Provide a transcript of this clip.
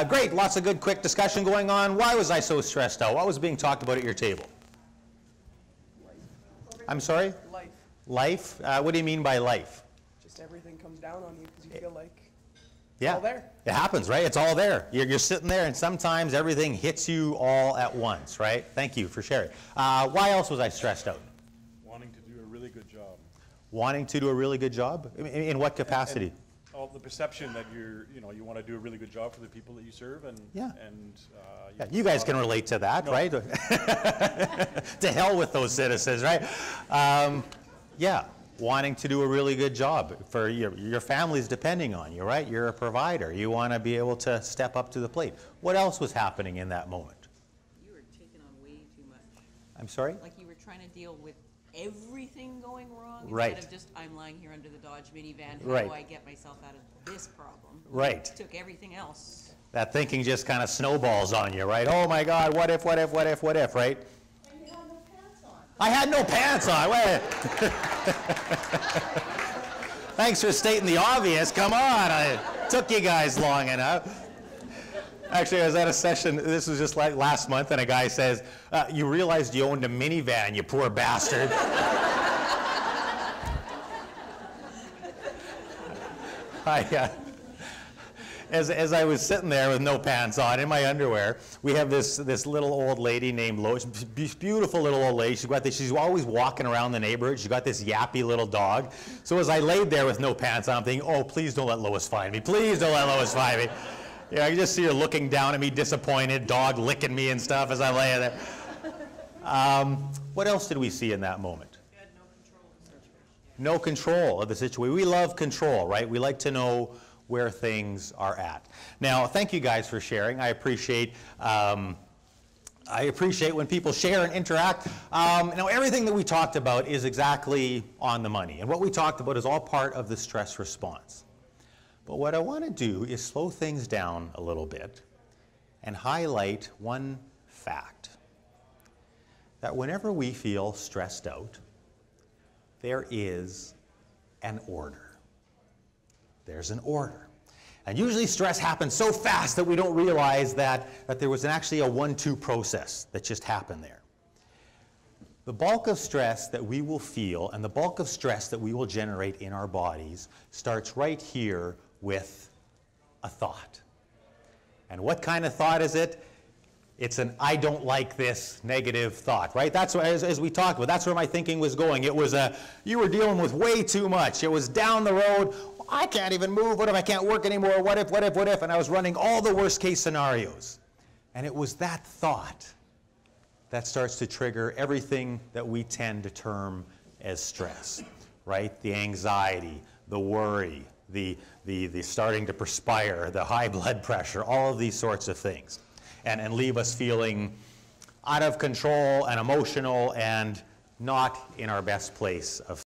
Great, lots of good, quick discussion going on. Why was I so stressed out? What was being talked about at your table? Life. I'm sorry? Life. Life? What do you mean by life? Just everything comes down on you because you feel like Yeah, it's all there. It happens, right? It's all there. You're sitting there, and sometimes everything hits you all at once, right? Thank you for sharing. Why else was I stressed out? Wanting to do a really good job. Wanting to do a really good job? In what capacity? All the perception that you want to do a really good job for the people that you serve, and Yeah. Yeah, You guys can relate to that, No. right? To hell with those citizens, right? Yeah, wanting to do a really good job for your family's depending on you, right? You're a provider. You want to be able to step up to the plate. What else was happening in that moment? You were taking on way too much. I'm sorry? Like you were trying to deal with everything going wrong Right. instead of just, I'm lying here under the Dodge minivan, how Right. do I get myself out of this problem? Right. You took everything else. That thinking just kind of snowballs on you, right? Oh my God, what if, right? And you had no pants on. I had no pants on. Wait. Thanks for stating the obvious. Come on, I took you guys long enough. Actually, I was at a session, this was just like last month, and a guy says, you realized you owned a minivan, you poor bastard. As I was sitting there with no pants on, in my underwear, we have this little old lady named Lois, beautiful little old lady. She's always walking around the neighborhood. She's got this yappy little dog. So as I laid there with no pants on, I'm thinking, oh, please don't let Lois find me. Please don't let Lois find me. I can just see her looking down at me, disappointed, dog licking me and stuff as I lay there. What else did we see in that moment? You had no control of the situation. No control of the situation. We love control, right? We like to know where things are at. Now, thank you guys for sharing. I appreciate when people share and interact. Now, everything that we talked about is exactly on the money. And what we talked about is all part of the stress response. But what I want to do is slow things down a little bit and highlight one fact. That whenever we feel stressed out, there is an order. There's an order. And usually stress happens so fast that we don't realize that there was actually a 1-2 process that just happened there. The bulk of stress that we will feel and the bulk of stress that we will generate in our bodies starts right here with a thought. And what kind of thought is it? It's an I don't like this negative thought, right? That's what, as we talked about, that's where my thinking was going. It was you were dealing with way too much. It was down the road. I can't even move. What if I can't work anymore? What if? And I was running all the worst case scenarios. And it was that thought that starts to trigger everything that we tend to term as stress, right? The anxiety, the worry, the starting to perspire, the high blood pressure, all of these sorts of things. And leave us feeling out of control and emotional and not in our best place of